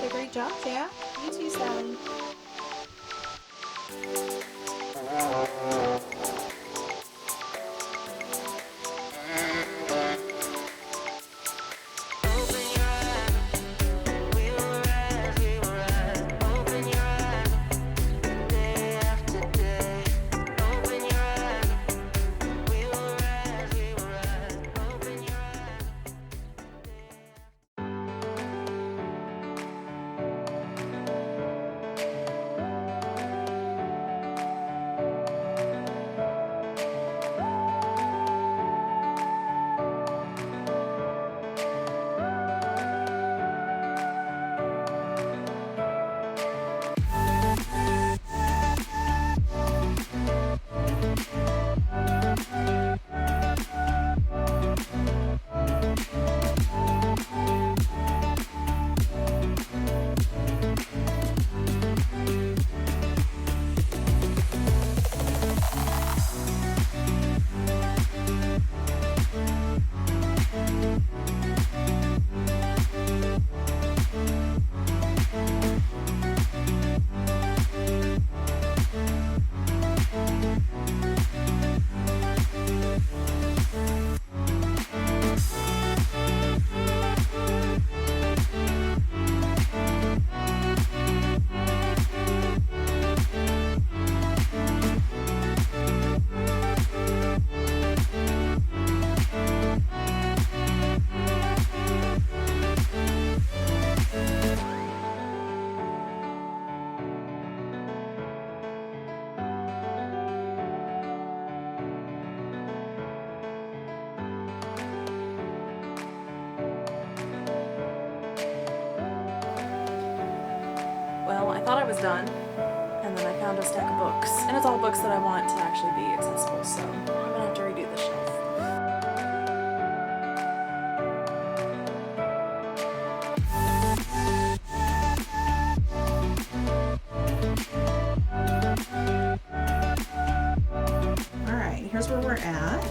Great job, yeah. You too, Sally. Well, I thought I was done, and then I found a stack of books. And it's all books that I want to actually be accessible, so I'm gonna have to redo the shelf. Alright, here's where we're at.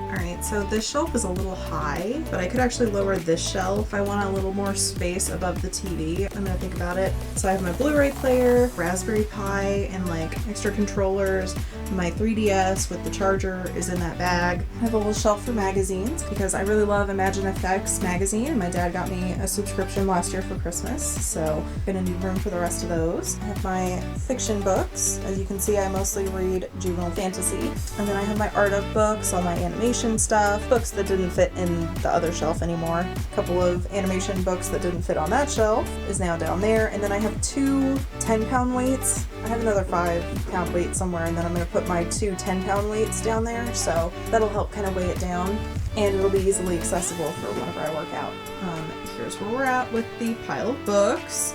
Alright, so this shelf is a little high, but I could actually lower this shelf if I want a little more space above the TV. I'm gonna think about it. So I have my Blu-ray player, Raspberry Pi, and like extra controllers. My 3DS with the charger is in that bag. I have a little shelf for magazines because I really love Imagine Effects magazine. My dad got me a subscription last year for Christmas, so I'm gonna need room for the rest of those. I have my fiction books. As you can see, I mostly read juvenile fantasy. And then I have my art of books, all my animation stuff, books that didn't fit in the other shelf anymore. A couple of animation books that didn't fit on that shelf is now down there. And then I have two 10-pound weights. I have another 5-pound weight somewhere, and then I'm going to put my two 10-pound weights down there, so that'll help kind of weigh it down, and it'll be easily accessible for whenever I work out. Here's where we're at with the pile of books.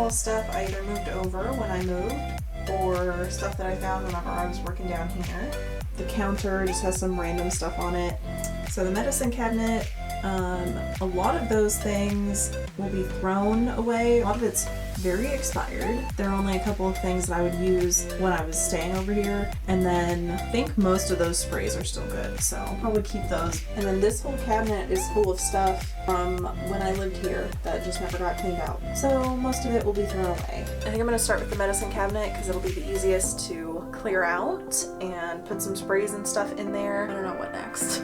all stuff I either moved over when I moved or stuff that I found whenever I was working down here. The counter just has some random stuff on it. So the medicine cabinet, a lot of those things will be thrown away. A lot of it's very expired. There are only a couple of things that I would use when I was staying over here. And then I think most of those sprays are still good, so I'll probably keep those. And then this whole cabinet is full of stuff from when I lived here that just never got cleaned out. So most of it will be thrown away. I think I'm gonna start with the medicine cabinet because it'll be the easiest to clear out and put some sprays and stuff in there. I don't know what next.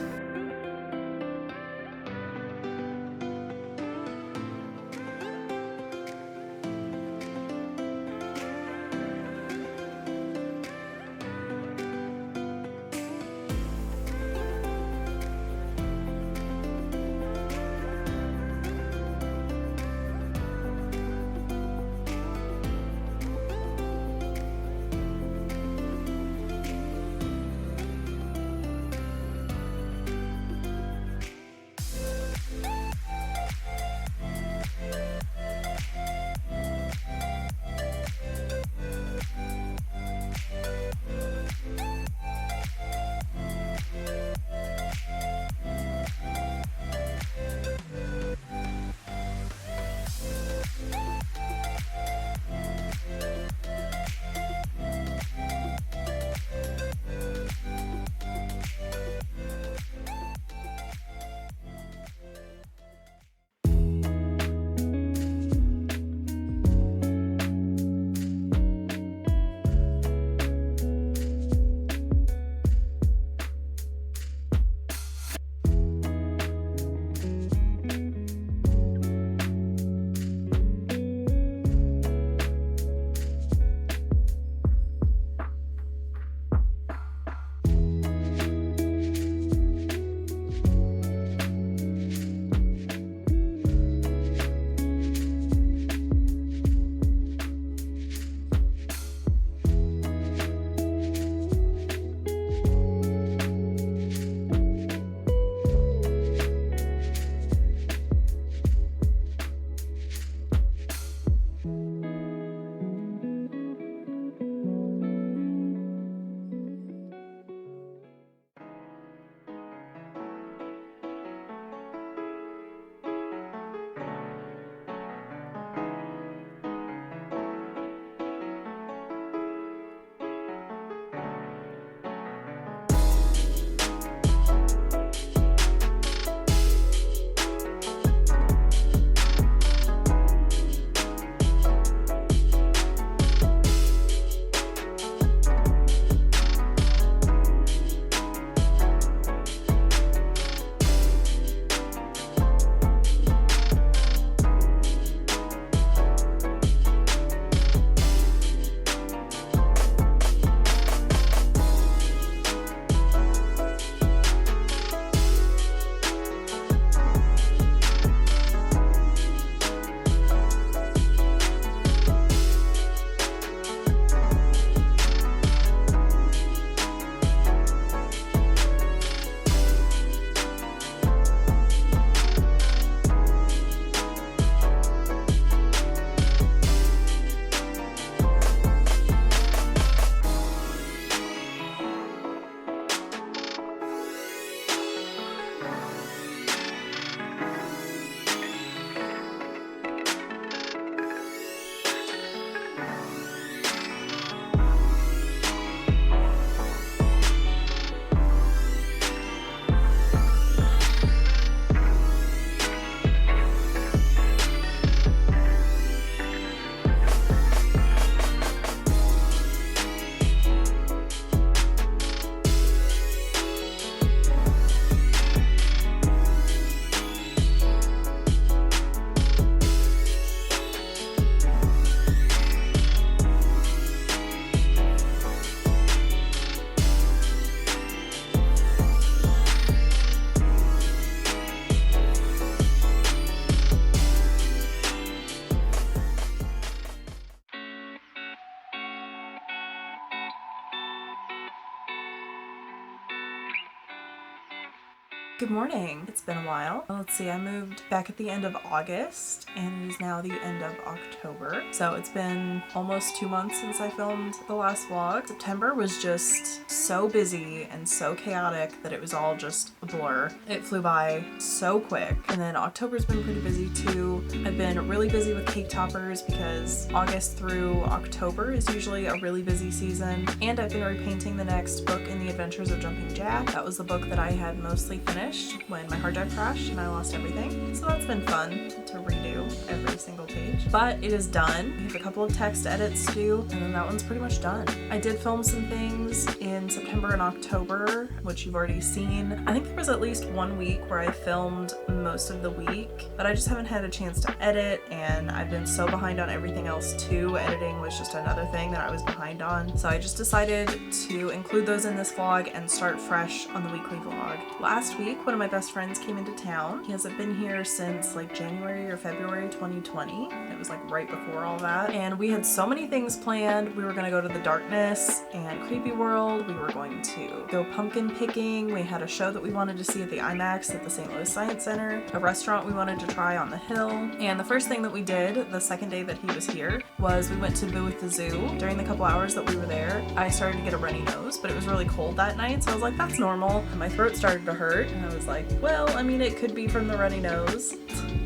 Good morning. It's been a while. Let's see, I moved back at the end of August and it is now the end of October. So it's been almost 2 months since I filmed the last vlog. September was just so busy and so chaotic that it was all just a blur. It flew by so quick. And then October's been pretty busy too. I've been really busy with cake toppers because August through October is usually a really busy season. And I've been repainting the next book in the Adventures of Jumping Jack. That was the book that I had mostly finished when my hard drive crashed and I lost everything. So that's been fun to redo every single page. But it is done. We have a couple of text edits to do and then that one's pretty much done. I did film some things in September and October, which you've already seen. I think there was at least 1 week where I filmed most of the week, but I just haven't had a chance to edit and I've been so behind on everything else too. Editing was just another thing that I was behind on. So I just decided to include those in this vlog and start fresh on the weekly vlog. Last week, one of my best friends came into town. He hasn't been here since like January or February 2020. It was like right before all that. And we had so many things planned. We were gonna go to the Darkness and Creepy World. We were going to go pumpkin picking. We had a show that we wanted to see at the IMAX at the St. Louis Science Center, a restaurant we wanted to try on the hill. And the first thing that we did the second day that he was here was we went to Boo at the Zoo. During the couple hours that we were there, I started to get a runny nose, but it was really cold that night. So I was like, that's normal. And my throat started to hurt. And I was like, well, I mean, it could be from the runny nose.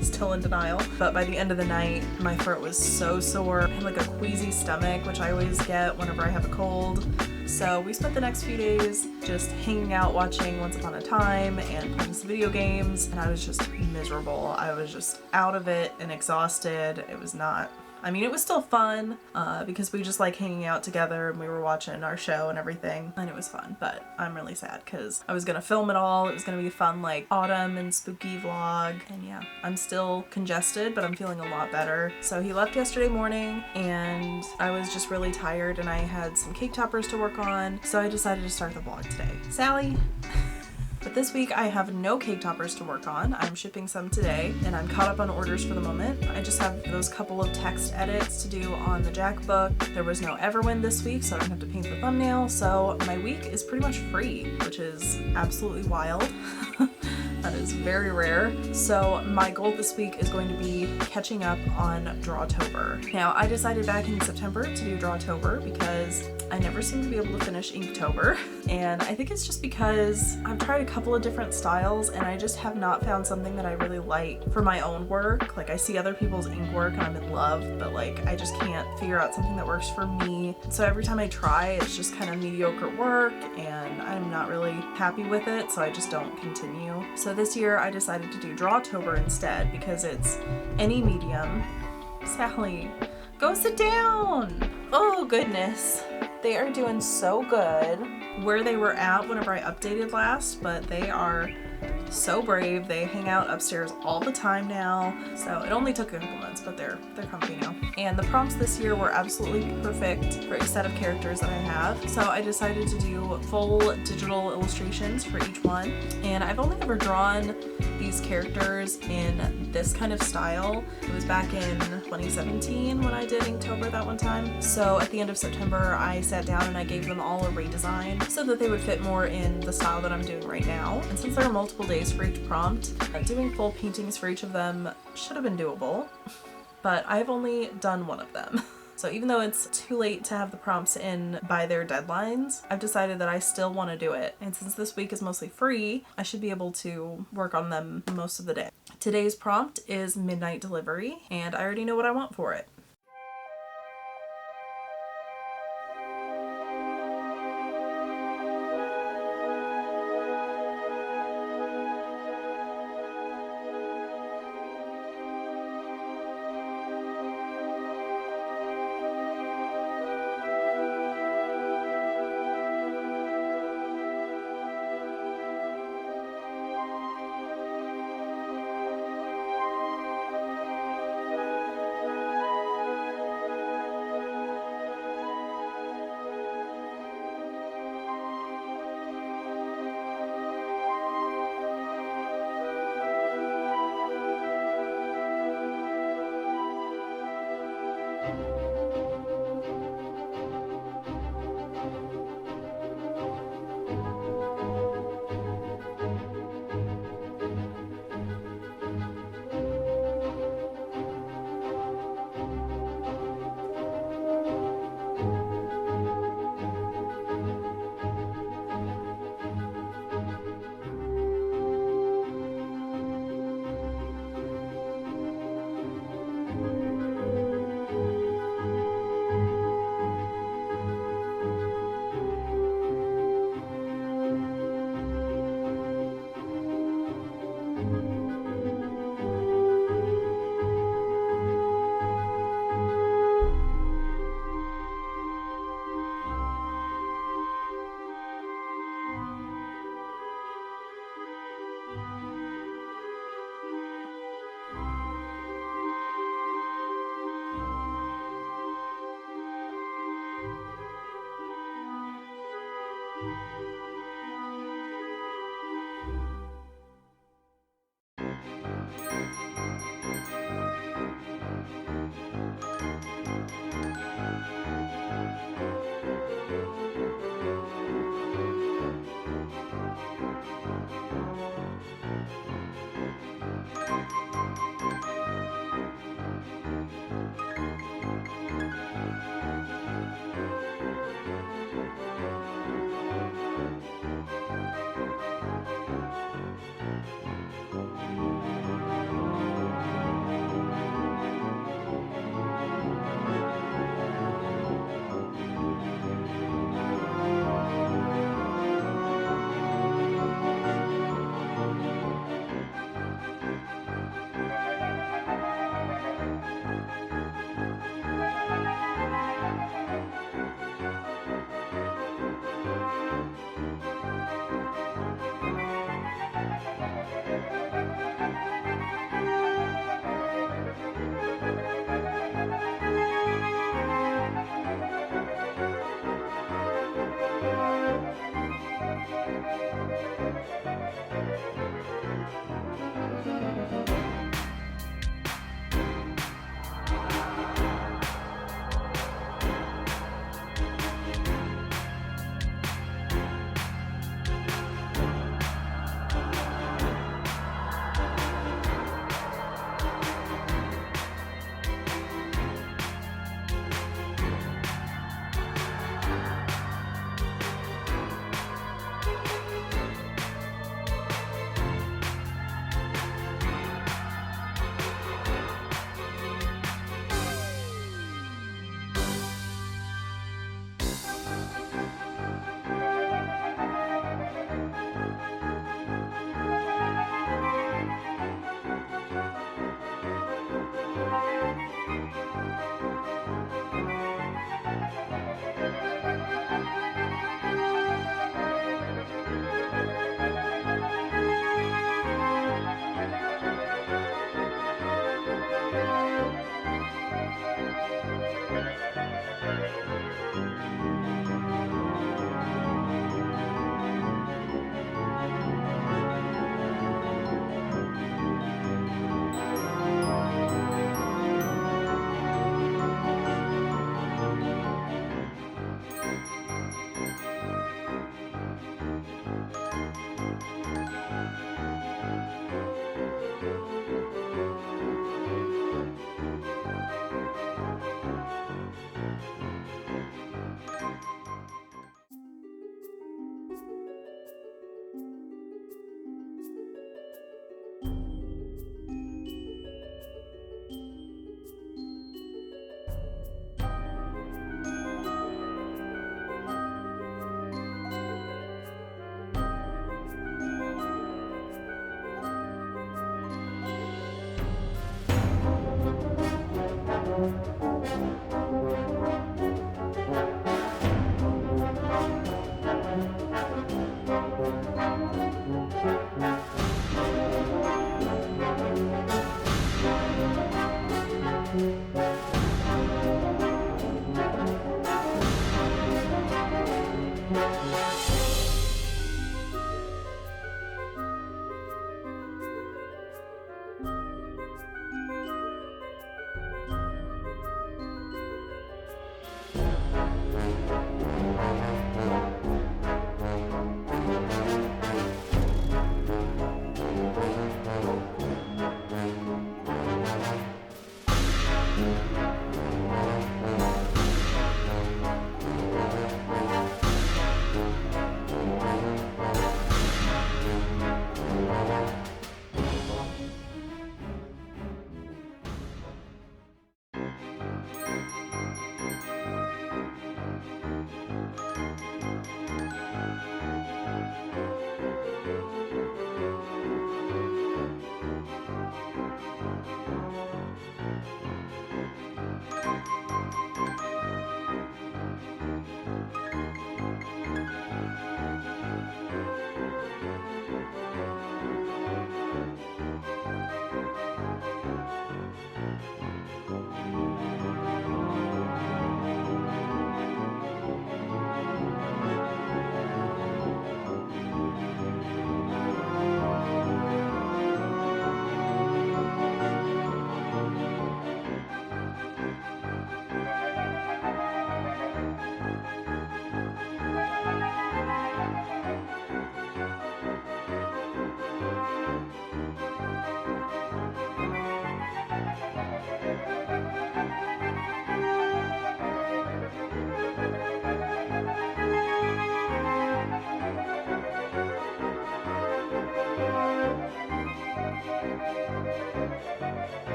Still in denial. But by the end of the night, my throat was so sore. I had like a queasy stomach, which I always get whenever I have a cold. So we spent the next few days just hanging out, watching Once Upon a Time and playing some video games. And I was just miserable. I was just out of it and exhausted. It was not... I mean, it was still fun because we just like hanging out together and we were watching our show and everything and it was fun, but I'm really sad because I was gonna film it all. It was gonna be a fun like autumn and spooky vlog and yeah, I'm still congested, but I'm feeling a lot better. So he left yesterday morning and I was just really tired and I had some cake toppers to work on, so I decided to start the vlog today. Sally! But this week I have no cake toppers to work on. I'm shipping some today and I'm caught up on orders for the moment. I just have those couple of text edits to do on the Jack book. There was no Everwind this week, so I don't have to paint the thumbnail. So my week is pretty much free, which is absolutely wild. That is very rare. So my goal this week is going to be catching up on Drawtober. Now I decided back in September to do Drawtober because I never seem to be able to finish Inktober. And I think it's just because I've tried a couple of different styles and I just have not found something that I really like for my own work. Like I see other people's ink work and I'm in love, but like I just can't figure out something that works for me. So every time I try, it's just kind of mediocre work and I'm not really happy with it, so I just don't continue. So this year I decided to do Drawtober instead because it's any medium. Sally, go sit down! Oh goodness. They are doing so good where they were at whenever I updated last, but they are so brave. They hang out upstairs all the time now. So it only took a couple months, but they're comfy now. And the prompts this year were absolutely perfect for a set of characters that I have. So I decided to do full digital illustrations for each one. And I've only ever drawn these characters in this kind of style. It was back in 2017 when I did Inktober that one time. So at the end of September, I sat down and I gave them all a redesign so that they would fit more in the style that I'm doing right now. And since there are multiple days for each prompt, doing full paintings for each of them should have been doable, but I've only done one of them. So even though it's too late to have the prompts in by their deadlines, I've decided that I still want to do it. And since this week is mostly free, I should be able to work on them most of the day. Today's prompt is Midnight Delivery, and I already know what I want for it.